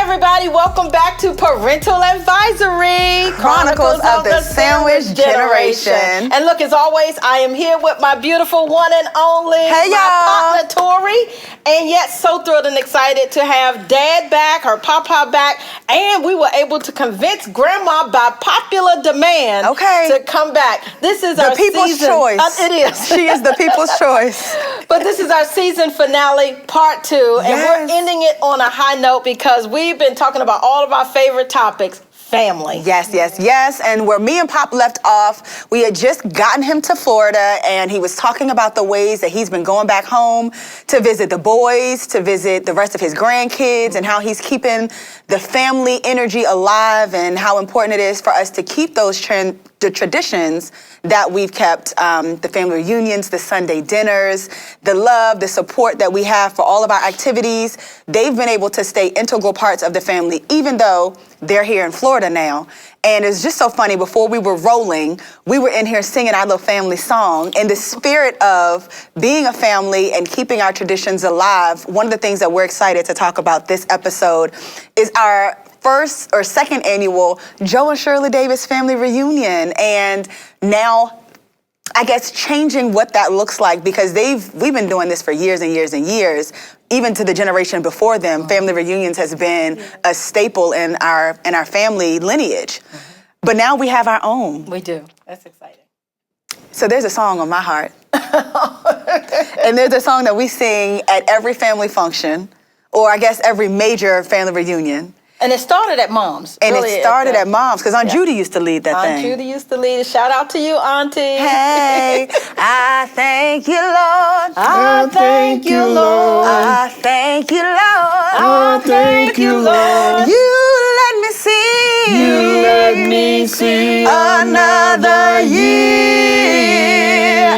everybody. Welcome back to Parental Advisory, Chronicles of the Sandwich Generation. And look, as always, I am here with my beautiful one and only, my partner, Tori. And yet, so thrilled and excited to have Dad back, her Papa back. And we were able to convince Grandma by popular demand to come back. This is our people's choice. It is. She is the people's choice. But this is our season finale, part 2. And we're ending it on a high note because we've been talking about all of our favorite topics. Family. Yes. And where me and Pop left off, we had just gotten him to Florida, and he was talking about the ways that he's been going back home to visit the boys, to visit the rest of his grandkids, and how he's keeping the family energy alive, and how important it is for us to keep those the traditions that we've kept, the family reunions, the Sunday dinners, the love, the support that we have for all of our activities. They've been able to stay integral parts of the family, even though they're here in Florida now. And it's just so funny, before we were rolling, we were in here singing our little family song. In the spirit of being a family and keeping our traditions alive, one of the things that we're excited to talk about this episode is our first or second annual Joe and Shirley Davis family reunion. And now, I guess, changing what that looks like, because we've been doing this for years and years and years. Even to the generation before them, family reunions has been a staple in our family lineage. But now we have our own. We do. That's exciting. So there's a song on my heart. And there's a song that we sing at every family function, or I guess every major family reunion. And it started at Mom's. And it started at Mom's, because Aunt Judy used to lead that thing. Aunt Judy used to lead it. Shout out to you, Auntie. Hey, I thank you, Lord. I thank you, Lord. I thank you, Lord. I thank you, Lord. You let me see. You let me see another year.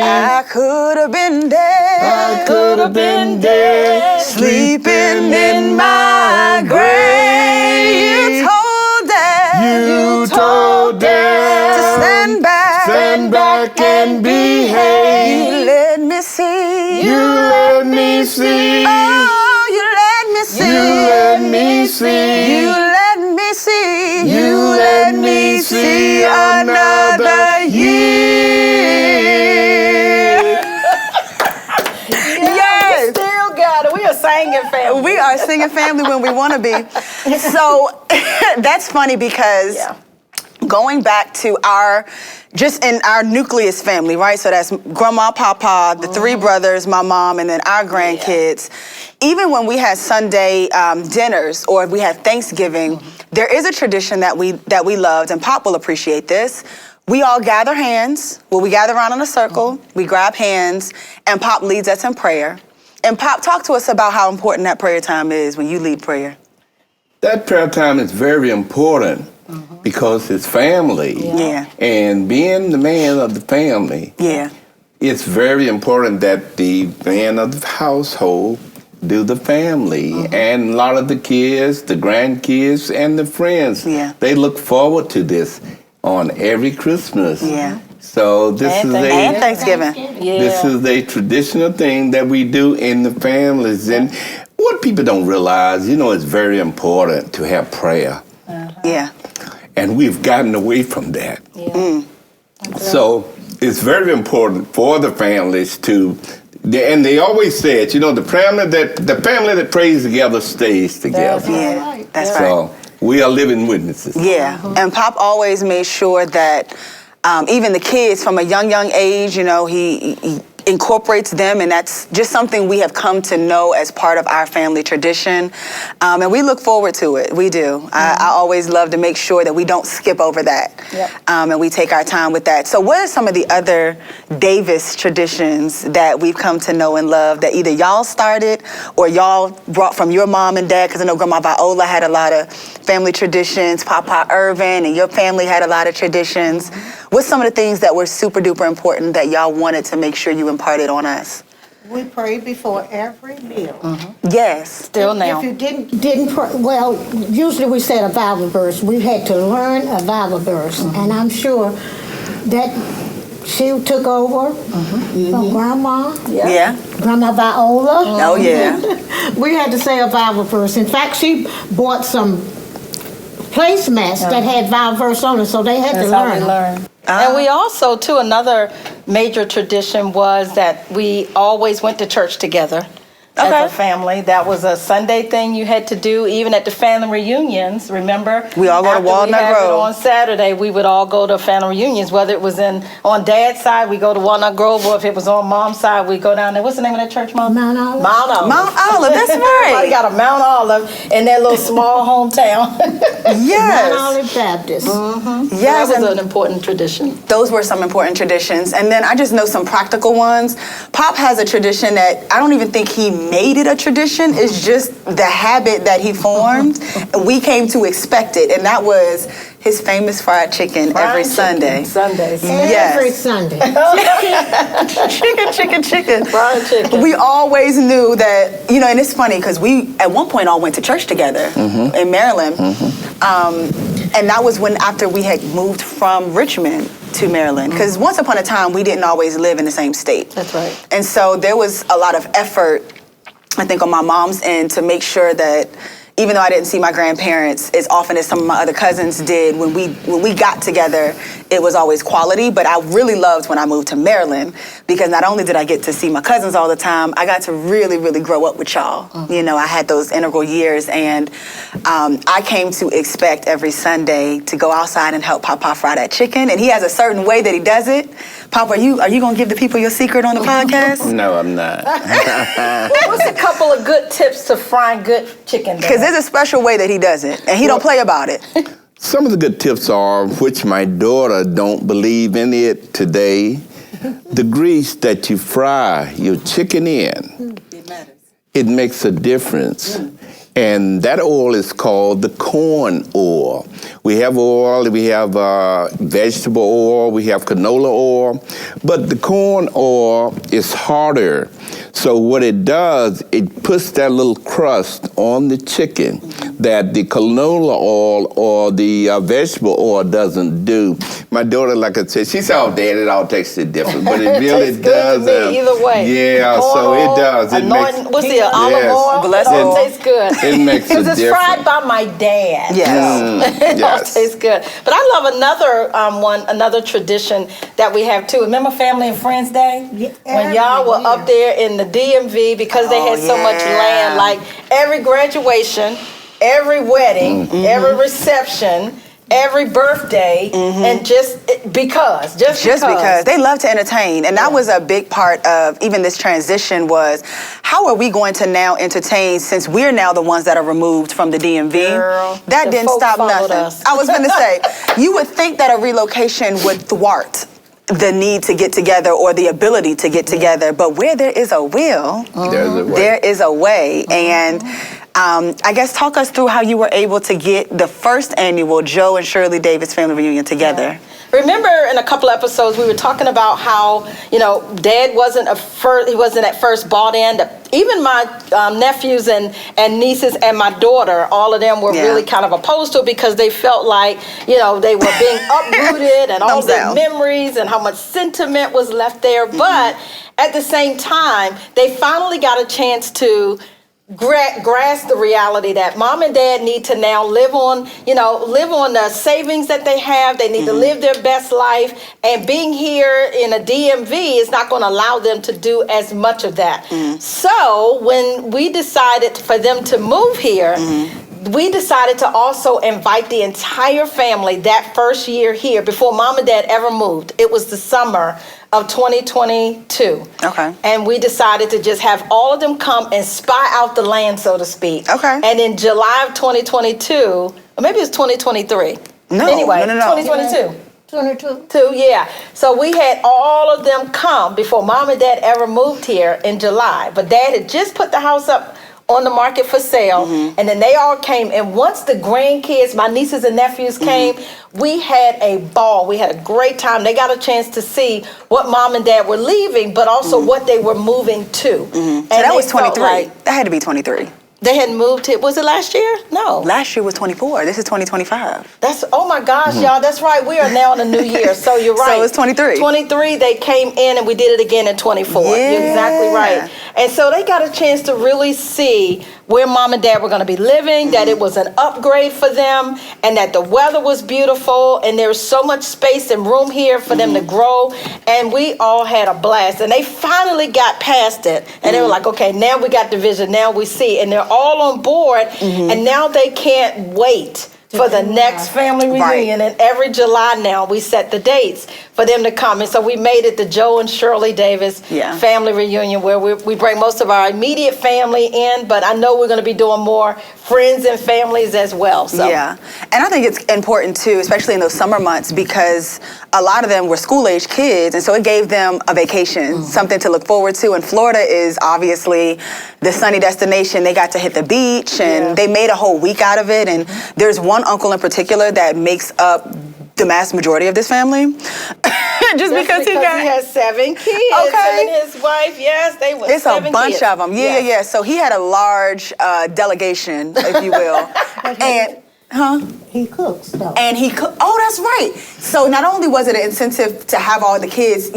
I could have been dead. I could have been dead. Sleeping in my grave. You told Dad to stand back and behave. You let me see. You let me see. Oh, you let me see. You let me see. You let me see. You let me see another year. Yes. We still got it. We are singing family. We are singing family when we want to be. So that's funny, because going back to just in our nucleus family, right? So that's Grandma, Papa, the 3 brothers, my mom, and then our grandkids. Even when we had Sunday dinners, or we had Thanksgiving, there is a tradition that we loved, and Pop will appreciate this. We all gather hands. Well, we gather around in a circle, we grab hands, and Pop leads us in prayer. And Pop, talk to us about how important that prayer time is when you lead prayer. That prayer time is very important because it's family. Yeah. And being the man of the family, it's very important that the man of the household do the family. And a lot of the kids, the grandkids, and the friends, they look forward to this on every Christmas. So this is Thanksgiving. This is a traditional thing that we do in the families. And what people don't realize, it's very important to have prayer. And we've gotten away from that. So it's very important for the families to, and they always say it, the family that prays together stays together. That's right. So we are living witnesses. And Pop always made sure that even the kids from a young age, he incorporates them, and that's just something we have come to know as part of our family tradition. And we look forward to it. We do. I always love to make sure that we don't skip over that. And we take our time with that. So what are some of the other Davis traditions that we've come to know and love that either y'all started or y'all brought from your mom and dad? Because I know Grandma Viola had a lot of family traditions, Papa Irvin and your family had a lot of traditions. What's some of the things that were super duper important that y'all wanted to make sure you imparted on us? We prayed before every meal. Yes. Still now. If you didn't pray, well, usually we said a Bible verse. We had to learn a Bible verse, and I'm sure that she took over from Grandma. Yeah. Grandma Viola. Oh, yeah. We had to say a Bible verse. In fact, she bought some placemats that had Bible verse on it, so they had to learn. And we also, too, another major tradition was that we always went to church together. As a family. That was a Sunday thing you had to do, even at the family reunions, remember? We all go to Walnut Grove. On Saturday, we would all go to family reunions, whether it was on Dad's side, we go to Walnut Grove, or if it was on Mom's side, we go down there. What's the name of that church, Mom? Mount Olive. Mount Olive. Mount Olive, that's Everybody right. got a Mount Olive in their little small hometown. Yes. Mount Olive Baptist. Yes, That was and an important tradition. those were some important traditions. And then I just know some practical ones. Pop has a tradition that I don't even think he made it a tradition. It's just the habit that he formed. And we came to expect it. And that was his famous fried chicken every Sunday. Sundays. Yes. Every Sunday. Chicken. Fried chicken. We always knew that, and it's funny because we at one point all went to church together in Maryland. And that was after we had moved from Richmond to Maryland. Because once upon a time, we didn't always live in the same state. That's right. And so there was a lot of effort, I think, on my mom's end to make sure that even though I didn't see my grandparents as often as some of my other cousins did, when we got together, it was always quality. But I really loved when I moved to Maryland, because not only did I get to see my cousins all the time, I got to really, really grow up with y'all. I had those integral years, and I came to expect every Sunday to go outside and help Papa fry that chicken. And he has a certain way that he does it. Papa, are you gonna give the people your secret on the podcast? No, I'm not. What's a couple of good tips to frying good chicken? Because there's a special way that he does it, and he don't play about it. Some of the good tips are, which my daughter don't believe in it today, the grease that you fry your chicken in, it makes a difference. And that oil is called the corn oil. We have oil, we have vegetable oil, we have canola oil, but the corn oil is harder. So what it does, it puts that little crust on the chicken that the canola oil or the vegetable oil doesn't do. My daughter, like I said, she said, "Oh, Dad, it all tastes different," but it really Tastes does. good to me either way. Yeah, Corn so oil, it does. It makes, what's the olive yes. oil? Blessed It all oil. tastes good. It makes a Because it's difference. fried by my dad. Yes. It all Yes. tastes good. But I love another tradition that we have too. Remember Family and Friends Day? Yeah, When y'all were up there in the DMV, because they had so much yeah. land, like every graduation, every wedding, every reception, every birthday, and just because. They love to entertain. And that was a big part of even this transition was, how are we going to now entertain since we're now the ones that are removed from the DMV? Girl, that the didn't folk stop followed nothing. us. I was going to say, you would think that a relocation would thwart the need to get together or the ability to get together. But where there is a will, There's a way. there is a way. And I guess talk us through how you were able to get the first annual Joe and Shirley Davis family reunion together. Remember in a couple episodes we were talking about how, Dad wasn't at first bought in. Even my nephews and nieces and my daughter, all of them were really kind of opposed to it because they felt like, they were being uprooted and all the memories and how much sentiment was left there. But at the same time, they finally got a chance to grasp the reality that Mom and Dad need to now live on the savings that they have. They need to live their best life, and being here in a DMV is not going to allow them to do as much of that. So when we decided for them to move here, we decided to also invite the entire family that first year here before Mom and Dad ever moved. It was the summer of 2022. Okay. And we decided to just have all of them come and spy out the land, so to speak. Okay. And in July of 2022, or maybe it's 2023. No, Anyway, no. 2022. 22. Yeah. So we had all of them come before Mom and Dad ever moved here in July. But Dad had just put the house up on the market for sale, and then they all came. And once the grandkids, my nieces and nephews came, we had a ball. We had a great time. They got a chance to see what Mom and Dad were leaving, but also what they were moving to. And So that was they felt 23. like- That had to be 23. They hadn't moved here. Was it last year? No. Last year was 24. This is 2025. That's, oh my gosh, y'all. That's right. We are now in the new year. So you're right. So it's 23. 23, they came in and we did it again in 24. Yeah. You're exactly right. And so they got a chance to really see where mom and dad were going to be living, that it was an upgrade for them, and that the weather was beautiful, and there was so much space and room here for them to grow. And we all had a blast. And they finally got past it. And they were like, okay, now we got the vision. Now we see. And they're all on board. And now they can't wait for the next family reunion. And every July now we set the dates for them to come. And so we made it the Joe and Shirley Davis family reunion, where we bring most of our immediate family in, but I know we're going to be doing more friends and families as well. So. Yeah, and I think it's important too, especially in those summer months, because a lot of them were school-age kids, and so it gave them a vacation, something to look forward to. And Florida is obviously the sunny destination. They got to hit the beach, and they made a whole week out of it. And there's one uncle in particular that makes up the vast majority of this family. Just because he has 7 kids. Okay. And his wife, yes, they were It's 7 a bunch kids. of them. Yeah. So he had a large delegation, if you will. He cooks, though. And he cooked. Oh, that's right. So not only was it an incentive to have all the kids,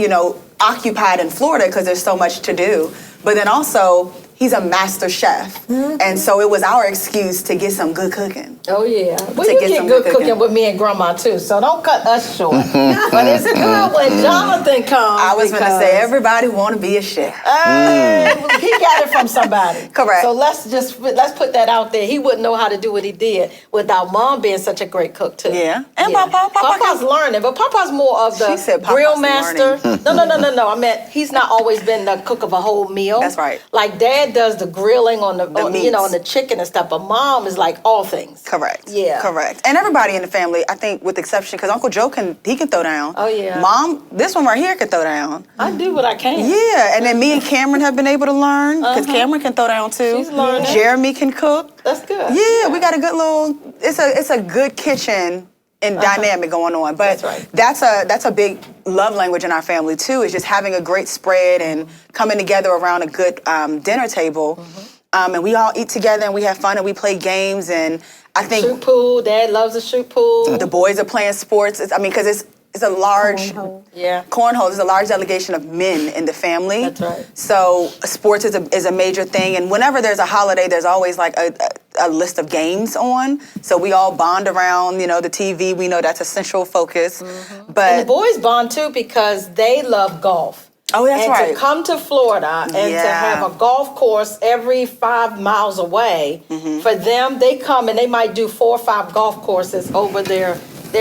occupied in Florida because there's so much to do, but then also he's a master chef. And so it was our excuse to get some good cooking. Oh, yeah. Well, you get good cooking with me and Grandma, too, so don't cut us short. But it's good when Jonathan comes. I was going to say, everybody want to be a chef. He got it from somebody. Correct. So let's put that out there. He wouldn't know how to do what he did without Mom being such a great cook, too. Yeah. And Papa's learning, but Papa's more of the grill master. No. I meant he's not always been the cook of a whole meal. That's right. Like Dad does the grilling on the on the chicken and stuff, but Mom is like all things. Correct. Yeah. Correct. And everybody in the family, I think, with exception, because Uncle Joe can throw down. Oh, yeah. Mom, this one right here can throw down. I do what I can. Yeah, and then me and Cameron have been able to learn, because Cameron can throw down too. She's learning. Jeremy can cook. That's good. Yeah, we got a good little. It's a good kitchen and dynamic going on. But that's right. that's a big love language in our family too. Is just having a great spread and coming together around a good dinner table, and we all eat together and we have fun and we play games. And I think shoot pool. Dad loves to shoot pool. The boys are playing sports. Because it's a large cornhole. There's a large delegation of men in the family. That's right. So sports is a major thing, and whenever there's a holiday, there's always like a list of games on. So we all bond around, the TV. We know that's a central focus. But and the boys bond too because they love golf. Oh, that's right. And to come to Florida and to have a golf course every 5 miles away, for them, they come and they might do 4 or 5 golf courses over their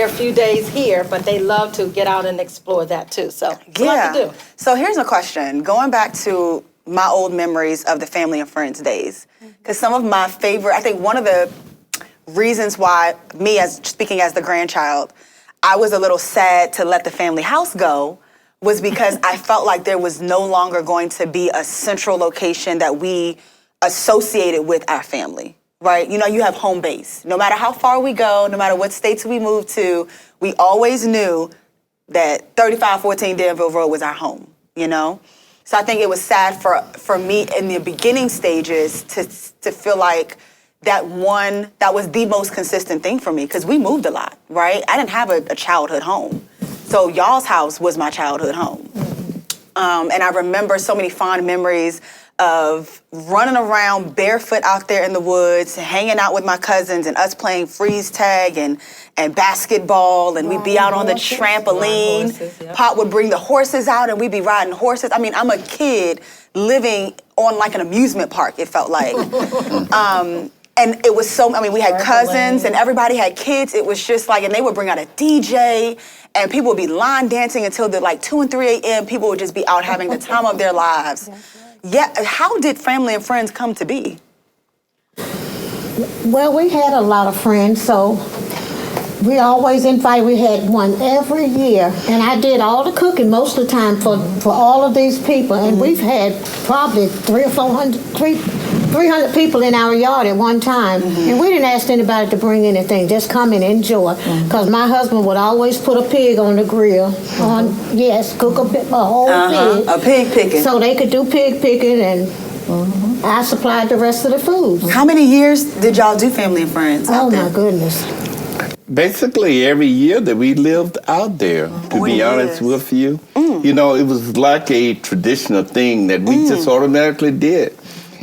few days here, but they love to get out and explore that too. So it's a lot to do. So here's a question. Going back to my old memories of the family and friends days, because some of my favorite, I think one of the reasons why me, speaking as the grandchild, I was a little sad to let the family house go was because I felt like there was no longer going to be a central location that we associated with our family, right? You have home base. No matter how far we go, no matter what states we move to, we always knew that 3514 Danville Road was our home, So I think it was sad for me in the beginning stages to feel like that was the most consistent thing for me, because we moved a lot, right? I didn't have a childhood home. So y'all's house was my childhood home. And I remember so many fond memories of running around barefoot out there in the woods, hanging out with my cousins and us playing freeze tag and basketball, and we'd be out on the trampoline. Pop would bring the horses out and we'd be riding horses. I mean, I'm a kid living on like an amusement park, it felt like. And it was we had cousins and everybody had kids. It was just like, and they would bring out a DJ and people would be line dancing until 2 and 3 a.m. People would just be out having the time of their lives. Yeah, how did family and friends come to be? Well, we had a lot of friends, so we always invited. We had one every year, and I did all the cooking most of the time for all of these people. And we've had probably 300 people in our yard at one time, and we didn't ask anybody to bring anything. Just come and enjoy. Because my husband would always put a pig on the grill. Cook a whole pig. A pig picking. So they could do pig picking and I supplied the rest of the food. How many years did y'all do Family and Friends out Oh there? my goodness. Basically, every year that we lived out there, to be honest with you, you know, it was like a traditional thing that we just automatically did.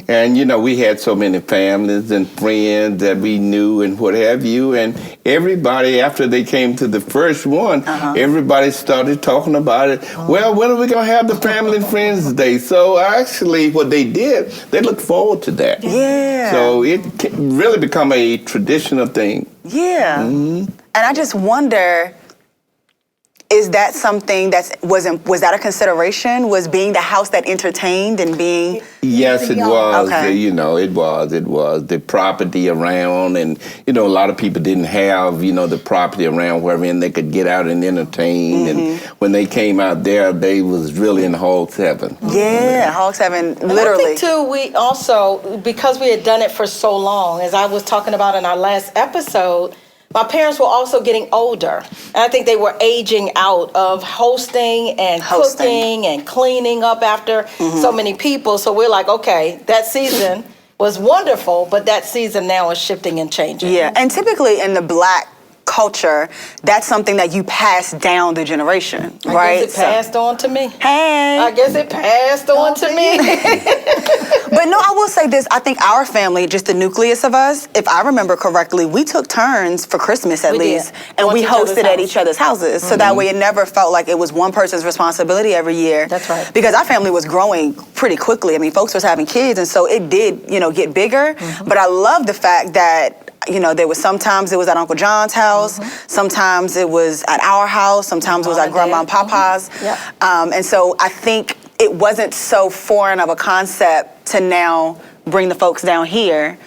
And, you know, we had so many families and friends that we knew and what have you. And everybody, after they came to the first one, everybody started talking about it. Well, when are we going to have the Family and Friends Day? So actually what they did, they looked forward to that. Yeah. So it really become a traditional thing. Yeah. And I just wonder, is that something was that a consideration? Was being the house that entertained and being... Yes, it was. Okay. You know, it was. The property around, and, you know, a lot of people didn't have, you know, the property around wherein they could get out and entertain. And when they came out there, they was really in Hog 7. Yeah, Hog 7, And literally. I think, too, we also, because we had done it for so long, as I was talking about in our last episode, my parents were also getting older. And I think they were aging out of hosting and cooking and cleaning up after so many people. So we're like, okay, that season was wonderful, but that season now is shifting and changing. Yeah, and typically in the Black culture, that's something that you pass down the generation, right? I guess it passed on to me. Hey. I guess it passed on to me. But no, I will say this. I think our family, just the nucleus of us, if I remember correctly, we took turns for Christmas at least. Did. And Going we to each other's hosted at house. each other's houses. So that way it never felt like it was one person's responsibility every year. That's right. Because our family was growing pretty quickly. I mean, folks was having kids, and so it did, you know, get bigger. But I love the fact that, you know, there was sometimes it was at Uncle John's house, sometimes it was at our house, sometimes it was at Grandma and Papa's. And so I think it wasn't so foreign of a concept to now bring the folks down here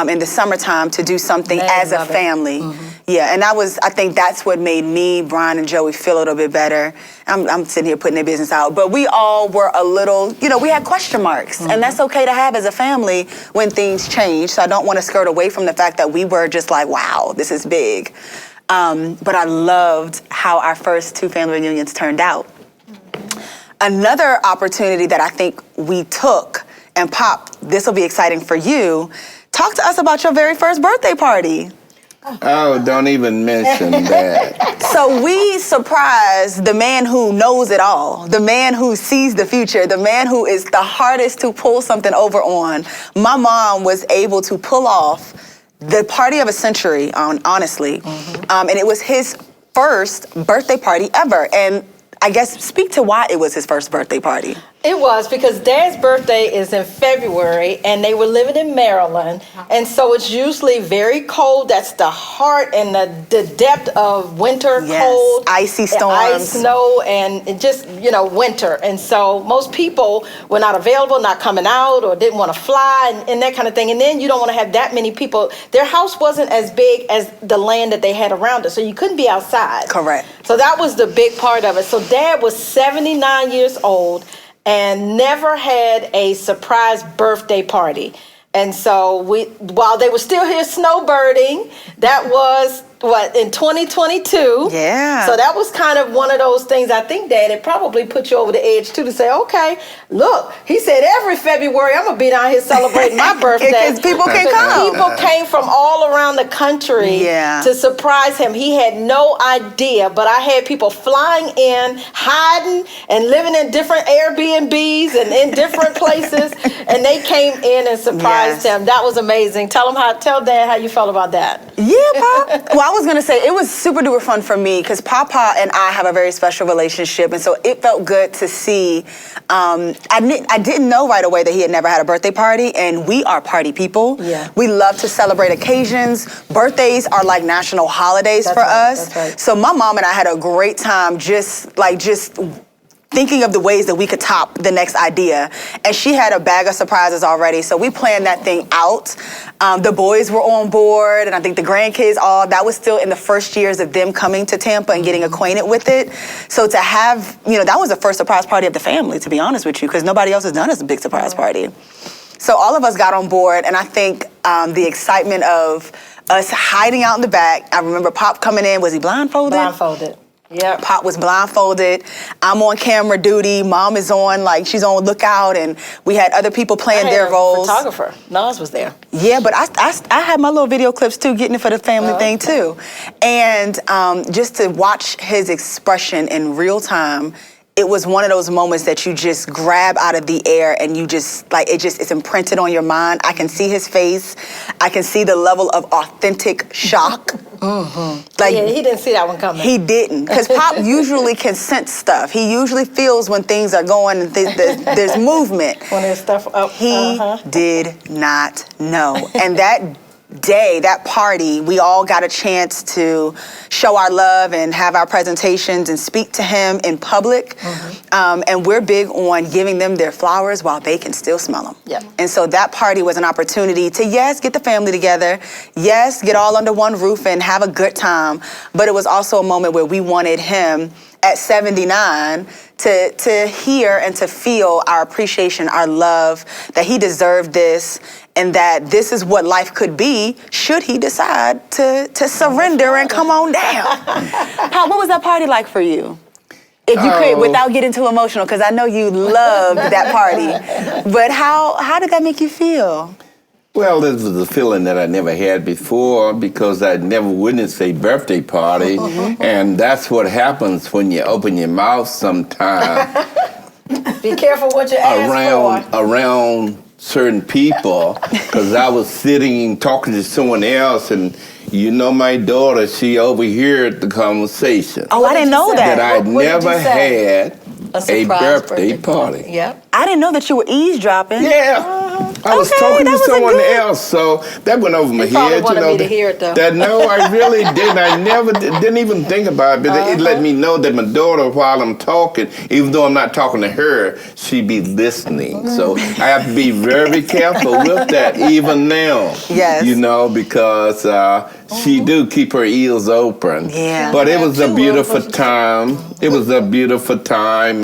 in the summertime to do something as a family. Yeah, and I think that's what made me, Brian, and Joey feel a little bit better. I'm sitting here putting their business out, but we all were a little, you know, we had question marks, and that's okay to have as a family when things change. So I don't want to skirt away from the fact that we were just like, wow, this is big. But I loved how our first 2 family reunions turned out. Another opportunity that I think we took, and Pop, this will be exciting for you, talk to us about your very first birthday party. Oh, don't even mention that. So we surprised the man who knows it all, the man who sees the future, the man who is the hardest to pull something over on. My mom was able to pull off the party of a century, honestly. And it was his first birthday party ever. And I guess speak to why it was his first birthday party. It was because Dad's birthday is in February, and they were living in Maryland, and so it's usually very cold. That's the heart and the depth of winter cold. Icy storms. Ice, snow, and it just, you know, winter. And so most people were not available, not coming out, or didn't want to fly, and that kind of thing. And then you don't want to have that many people. Their house wasn't as big as the land that they had around it, so you couldn't be outside. Correct. So that was the big part of it. So Dad was 79 years old and never had a surprise birthday party. And so while they were still here snowbirding, that was, in 2022. Yeah. So that was kind of one of those things. I think, Dad, it probably put you over the edge, too, to say, okay, look, he said every February I'm going to be down here celebrating my birthday. Because people can come. People came from all around the country to surprise him. He had no idea, but I had people flying in, hiding, and living in different Airbnbs and in different places, and they came in and surprised him. That was amazing. Tell Dad how you felt about that. Yeah, Pop. Well, I was going to say, it was super duper fun for me because Papa and I have a very special relationship, and so it felt good to see. I didn't know right away that he had never had a birthday party, and we are party people. Yeah. We love to celebrate occasions. Birthdays are like national holidays for us. That's right. So my mom and I had a great time just thinking of the ways that we could top the next idea. And she had a bag of surprises already, so we planned that thing out. The boys were on board, and I think the grandkids that was still in the first years of them coming to Tampa and getting acquainted with it. So to have, that was the first surprise party of the family, to be honest with you, because nobody else has done us a big surprise party. So all of us got on board, and I think the excitement of us hiding out in the back. I remember Pop coming in. Was he blindfolded? Blindfolded. Yeah. Pop was blindfolded. I'm on camera duty. Mom is on, like, she's on lookout, and we had other people playing their roles. Photographer. Nas was there. Yeah, but I had my little video clips too, getting it for the family thing too. And just to watch his expression in real time, it was one of those moments that you just grab out of the air and you just, like, it's imprinted on your mind. I can see his face. I can see the level of authentic shock. Like, Yeah, he didn't see that one coming. he didn't, because Pop usually can sense stuff. He usually feels when things are going and there's movement. When there's stuff up. He did not know. And that day, that party, we all got a chance to show our love and have our presentations and speak to him in public. And we're big on giving them their flowers while they can still smell them. Yep. And so that party was an opportunity to, yes, get the family together, yes, get all under one roof and have a good time, but it was also a moment where we wanted him at 79 to hear and to feel our appreciation, our love, that he deserved this, and that this is what life could be should he decide to surrender and come on down. Pop, what was that party like for you? If you could, without getting too emotional, because I know you loved that party, but how did that make you feel? Well, this was a feeling that I never had before because I'd never witnessed a birthday party, and that's what happens when you open your mouth sometime. Be careful what you ask for. Around certain people, because I was sitting talking to someone else, and you know my daughter, she overheard the conversation. Oh, I didn't know that. That I'd never had a birthday party. Yep. I didn't know that you were eavesdropping. Yeah. I was talking to someone else, so that went over my head. Wanted me to hear it, though. No, I really didn't. I never didn't even think about it, but it let me know that my daughter, while I'm talking, even though I'm not talking to her, she be listening. So I have to be very careful with that, even now. Yes. You know, because she do keep her ears open. Yeah. But it was a beautiful time. It was a beautiful time.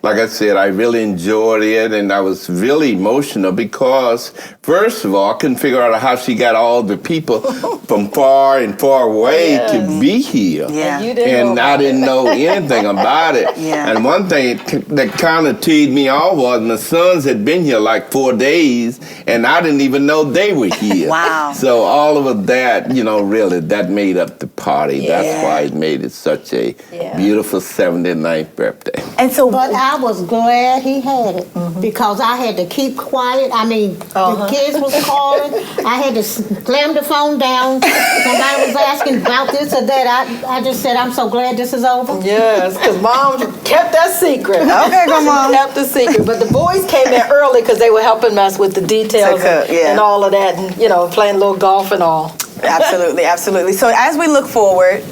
Like I said, I really enjoyed it, and I was really emotional because, first of all, I couldn't figure out how she got all the people from far and far away to be here. Yeah. And I didn't know anything about it. Yeah. And one thing that kind of teed me off was my sons had been here like 4 days, and I didn't even know they were here. Wow. So all of that, you know, really, that made up the party. Yeah. That's why it made it such a beautiful 79th birthday. And so, But I was glad he had it because I had to keep quiet. I mean, the kids was calling. I had to slam the phone down. Somebody was asking about this or that. I just said, I'm so glad this is over. Yes, because Mom kept that secret. Okay, Grandma. Kept the secret. But the boys came in early because they were helping us with the details and all of that, and, you know, playing a little golf and all. Absolutely, absolutely. So as we look forward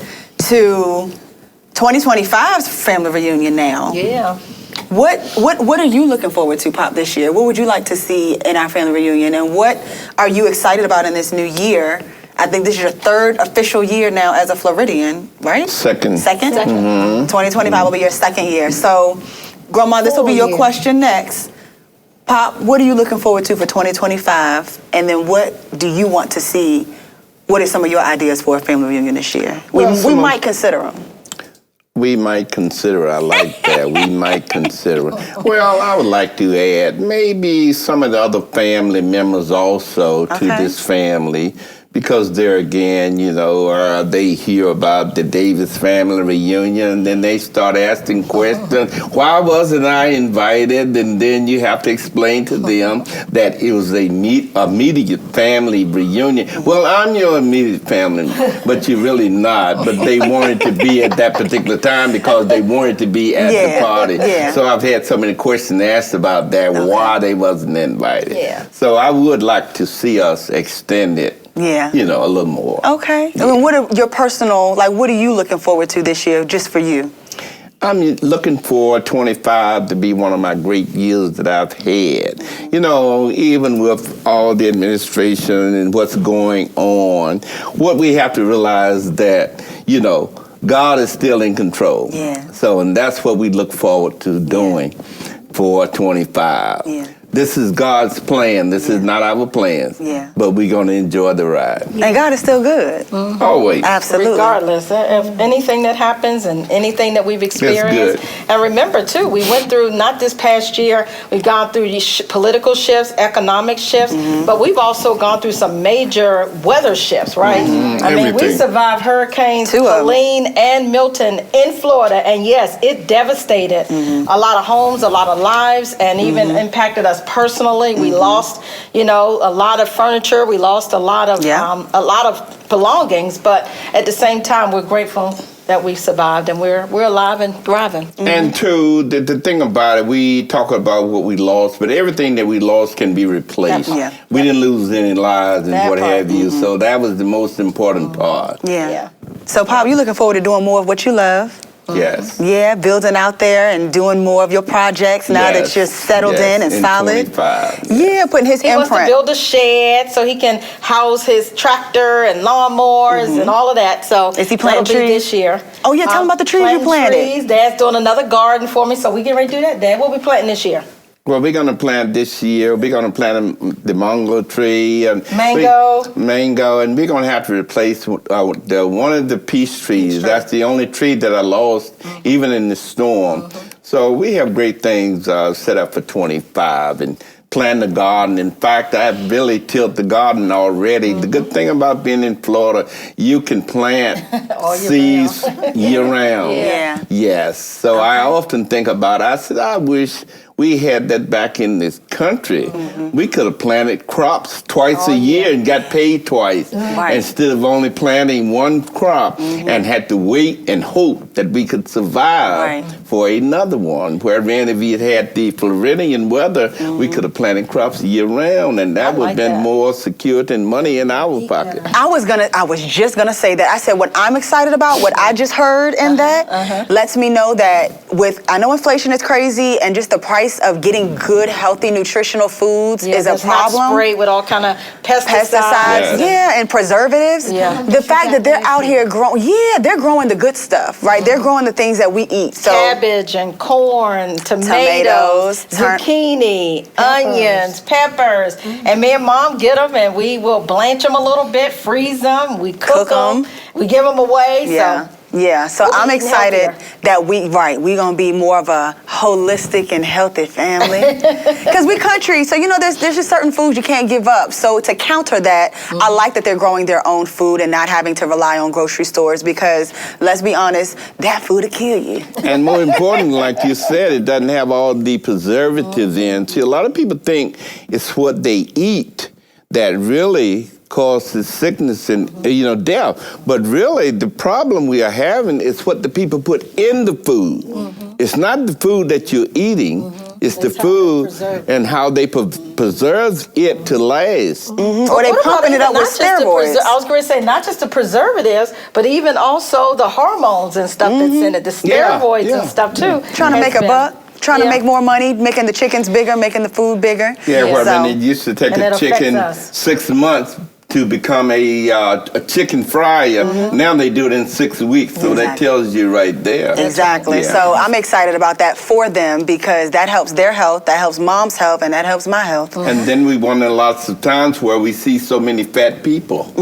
to 2025's family reunion now, Yeah. what are you looking forward to, Pop, this year? What would you like to see in our family reunion, and what are you excited about in this new year? I think this is your third official year now as a Floridian, right? Second. Second? 2025 will be your second year. So, Grandma, this will be your question next. Pop, what are you looking forward to for 2025? And then what do you want to see? What are some of your ideas for a family reunion this year? We might consider them. We might consider, I like that. We might consider. Well, I would like to add maybe some of the other family members also to this family, because there again, you know, they hear about the Davis family reunion, and then they start asking questions. Why wasn't I invited? And then you have to explain to them that it was a immediate family reunion. Well, I'm your immediate family, but you're really not. But they wanted to be at that particular time because they wanted to be at the party. Yeah. So I've had so many questions asked about that, why they wasn't invited. Yeah. So I would like to see us extend it. Yeah. You know, a little more. Okay. I mean, what are your personal, like, what are you looking forward to this year, just for you? I'm looking for 25 to be one of my great years that I've had. You know, even with all the administration and what's going on, what we have to realize that, you know, God is still in control. Yeah. So, and that's what we look forward to doing for 25. Yeah. This is God's plan. This is not our plans. Yeah. But we're going to enjoy the ride. And God is still good. Always. Absolutely. Regardless of anything that happens and anything that we've experienced. good. And remember, too, we went through, not this past year, we've gone through these political shifts, economic shifts, but we've also gone through some major weather shifts, right? I mean, we Everything. survived hurricanes Two of 'em. Helene and Milton in Florida. And yes, it devastated a lot of homes, a lot of lives, and even impacted us personally. We lost, a lot of furniture. We lost a lot of belongings. But at the same time, we're grateful that we survived and we're alive and thriving. And two, the thing about it, we talk about what we lost, but everything that we lost can be replaced. Yeah. We didn't lose any lives and That what part. have you. So that was the most important part. Yeah. So, Pop, you looking forward to doing more of what you love? Yes. Yeah, building out there and doing more of your projects now that Yes. you're settled Yes. in and solid. 25. Yeah, putting his He wants to imprint. build a shed so he can house his tractor and lawnmowers and all of that. So Is he planting that'll be trees? this year. Oh, yeah, tell him about the trees you planted. Trees. Dad's doing another garden for me, so we get ready to do that. Dad, what we planting this year? Well, we're going to plant this year. We're going to plant the mango tree. And Mango. Mango. And we're going to have to replace one of the peach trees. That's the only tree that I lost, even in the storm. So we have great things set up for 25 and plant the garden. In fact, I've really tilled the garden already. The good thing about being in Florida, you can plant seeds year round. Yeah. Yes. So I often think about it. I said, I wish we had that back in this country. We could have planted crops twice a year and got paid twice Right. instead of only planting one crop and had to wait and hope that we could survive Right. for another one. Whereas if we had had the Floridian weather, we could have planted crops year round, and that would have like been that. more security and money in our pocket. I was just gonna say that. I said what I'm excited about, what I just heard in that lets me know that I know inflation is crazy and just the price of getting good, healthy, nutritional foods is a that's problem. Not sprayed with all kind of pesticides. Yes. Yeah, and preservatives. Yeah. The fact that they're out here growing, they're growing the good stuff, right? They're growing the things that we eat. So Cabbage and corn, tomatoes, zucchini, onions, peppers. And me and Mom get them and we will blanch them a little bit, freeze them, we cook them, we give them away. yeah. So Yeah, so We'll be I'm eating excited healthier. that we're gonna be more of a holistic and healthy family. Because we country, so there's just certain foods you can't give up. So to counter that, I like that they're growing their own food and not having to rely on grocery stores because let's be honest, that food will kill you. And more important, like you said, it doesn't have all the preservatives in. See, a lot of people think it's what they eat that really causes sickness and death. But really, the problem we are having is what the people put in the food. It's not the food that you're eating. It's the how they food preserve and how they preserve it to last. Or they What about pumping it even up with not just the steroids. I was going to say not just the preservatives, but even also the hormones and stuff that's in it, the Yeah, steroids yeah. and stuff too. Trying to has make a been- buck, trying to Yeah. make more money, making the chickens bigger, making the food bigger. Yeah, Yeah. where So- it used to take And a it affects chicken us. 6 months to become a chicken fryer. Now they do it in 6 weeks, so that Exactly. tells you right there. Exactly. Yeah. So I'm excited about that for them because that helps their health, that helps Mom's health, and that helps my health. And then we wonder lots of times where we see so many fat people.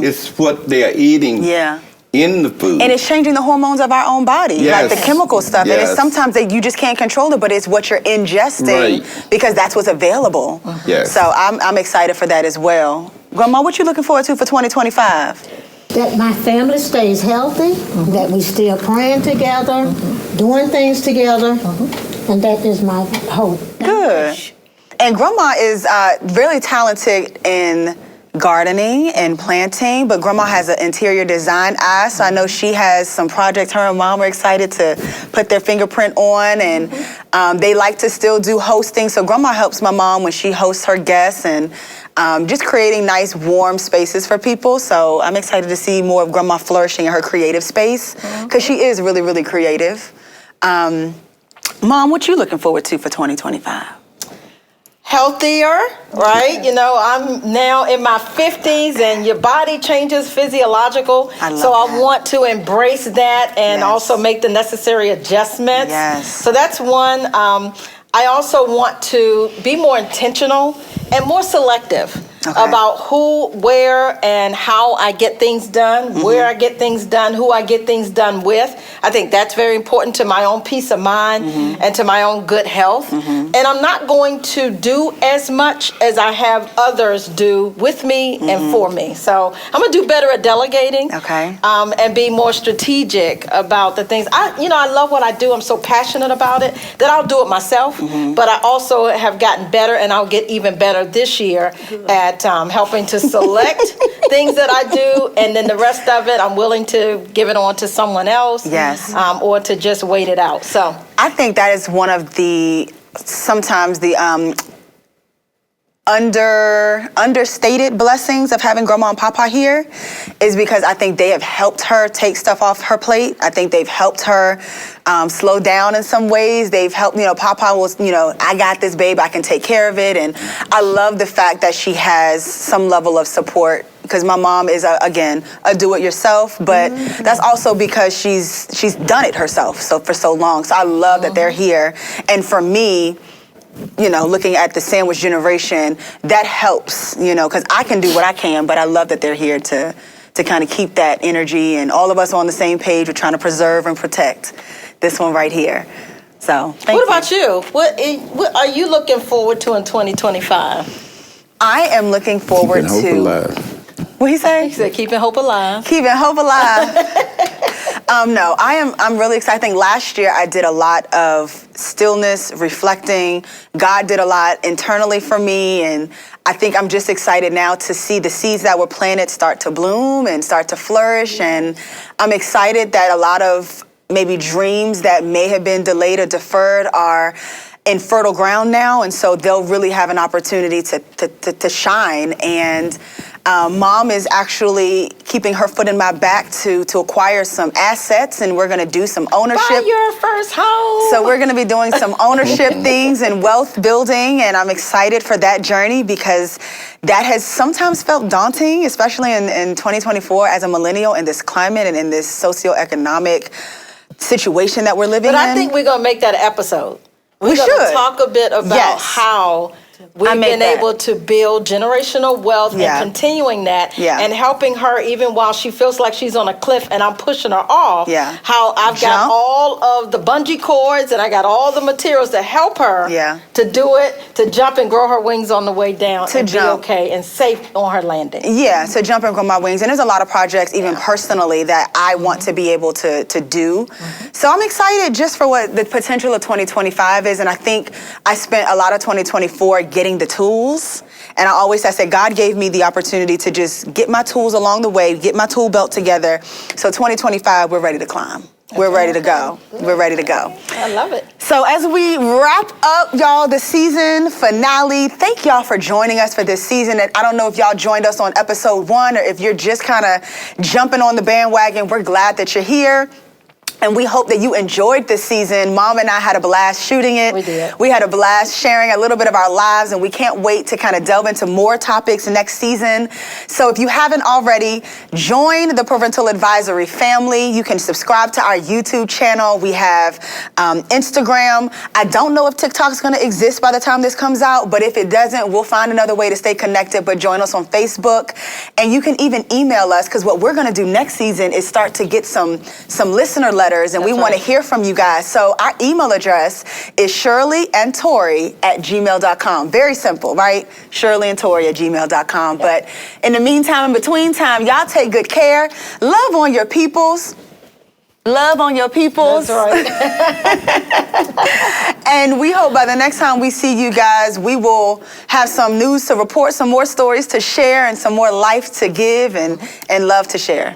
It's what they're eating Yeah. in the food. And it's changing the hormones of our own body, like the Yes. chemical stuff. And it's Yes. sometimes you just can't control it, but it's what you're ingesting Right. because that's what's available. Yes. So I'm excited for that as well. Grandma, what you looking forward to for 2025? That my family stays healthy, that we still praying together, doing things together, and that is my hope. Good. And Grandma is really talented in gardening and planting, but Grandma has an interior design eye, so I know she has some projects her and Mom are excited to put their fingerprint on, and they like to still do hosting, so Grandma helps my mom when she hosts her guests and just creating nice, warm spaces for people, so I'm excited to see more of Grandma flourishing in her creative space, because she is really, really creative. Mom, what you looking forward to for 2025? Healthier, right? I'm now in my 50s and your body changes physiological. I love so I that. want to embrace that and Yes. also make the necessary adjustments. Yes. So that's one. I also want to be more intentional and more selective about who, where, and how I get things done, where I get things done, who I get things done with. I think that's very important to my own peace of mind and to my own good health. And I'm not going to do as much as I have others do with me and for me. So I'm going to do better at delegating and be more strategic about the things. I love what I do. I'm so passionate about it that I'll do it myself. But I also have gotten better, and I'll get even better this year at helping to select things that I do, and then the rest of it, I'm willing to give it on to someone else. Yes. Or to just wait it out. So I think that is one of the sometimes the understated blessings of having Grandma and Papa here, is because I think they have helped her take stuff off her plate. I think they've helped her slow down in some ways. They've helped, Papa was, I got this, babe, I can take care of it. And I love the fact that she has some level of support, because my mom is, again, a do-it-yourself, but that's also because she's done it herself for so long. So I love that they're here. And for me, looking at the sandwich generation, that helps, because I can do what I can, but I love that they're here to kind of keep that energy, and all of us on the same page. We're trying to preserve and protect this one right here. So, what about you? What are you looking forward to in 2025? I am looking forward Keeping to. hope alive. What he say? He said, keeping hope alive. Keeping hope alive. No, I'm really excited. I think last year I did a lot of stillness, reflecting. God did a lot internally for me, and I think I'm just excited now to see the seeds that were planted start to bloom and start to flourish. And I'm excited that a lot of maybe dreams that may have been delayed or deferred are in fertile ground now, and so they'll really have an opportunity to shine. And Mom is actually keeping her foot in my back to acquire some assets, and we're going to do some ownership. Buy your first home. So we're going to be doing some ownership things and wealth building, and I'm excited for that journey, because that has sometimes felt daunting, especially in 2024 as a millennial in this climate and in this socioeconomic situation that we're living in. But I think we're going to make that an episode. We're going to talk a bit about how we've been able to build generational wealth and continuing that and helping her even while she feels like she's on a cliff and I'm pushing her off. How I've got all of the bungee cords and I got all the materials to help her to do it, to jump and grow her wings on the way down and be okay and safe on her landing. Yeah, to jump and grow my wings. And there's a lot of projects even personally that I want to be able to do. So I'm excited just for what the potential of 2025 is. And I think I spent a lot of 2024 getting the tools. And I said, God gave me the opportunity to just get my tools along the way, get my tool belt together. So 2025, we're ready to climb. We're ready to go. We're ready to go. I love it. So as we wrap up, y'all, the season finale, thank y'all for joining us for this season. And I don't know if y'all joined us on episode 1 or if you're just kind of jumping on the bandwagon. We're glad that you're here. And we hope that you enjoyed this season. Mom and I had a blast shooting it. We did. We had a blast sharing a little bit of our lives, and we can't wait to kind of delve into more topics next season. So if you haven't already, join the Parental Advisory family. You can subscribe to our YouTube channel. We have Instagram. I don't know if TikTok's going to exist by the time this comes out, but if it doesn't, we'll find another way to stay connected. But join us on Facebook. And you can even email us, because what we're going to do next season is start to get some listener letters. And we want to hear from you guys. So our email address is shirleyandtori@gmail.com. Very simple, right? shirleyandtori@gmail.com. But in the meantime, in between time, y'all take good care. Love on your peoples. Love on your peoples. That's right. And we hope by the next time we see you guys, we will have some news to report, some more stories to share, and some more life to give and love to share.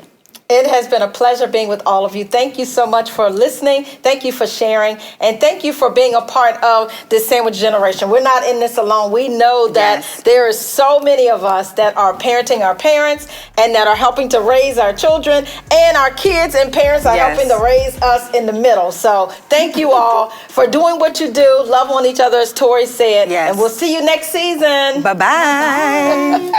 It has been a pleasure being with all of you. Thank you so much for listening. Thank you for sharing. And thank you for being a part of this sandwich generation. We're not in this alone. We know that there is so many of us that are parenting our parents and that are helping to raise our children, and our kids and parents are helping to raise us in the middle. So thank you all for doing what you do. Love on each other, as Tori said. And we'll see you next season. Bye-bye.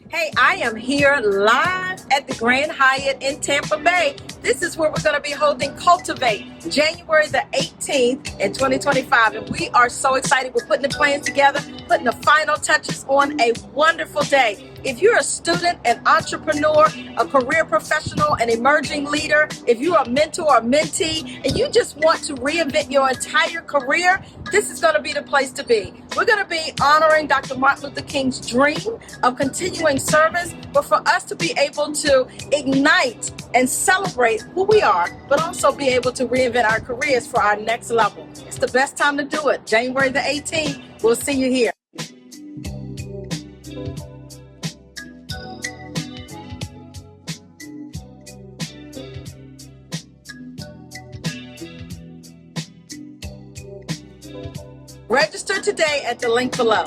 Hey, I am here live at the Grand Hyatt in Tampa Bay. This is where we're going to be holding Cultivate, January the 18th in 2025. And we are so excited. We're putting the plans together, putting the final touches on a wonderful day. If you're a student, an entrepreneur, a career professional, an emerging leader, if you're a mentor or mentee, and you just want to reinvent your entire career, this is going to be the place to be. We're going to be honoring Dr. Martin Luther King's dream of continuing service, but for us to be able to ignite and celebrate who we are, but also be able to reinvent our careers for our next level. It's the best time to do it. January the 18th. We'll see you here. Register today at the link below.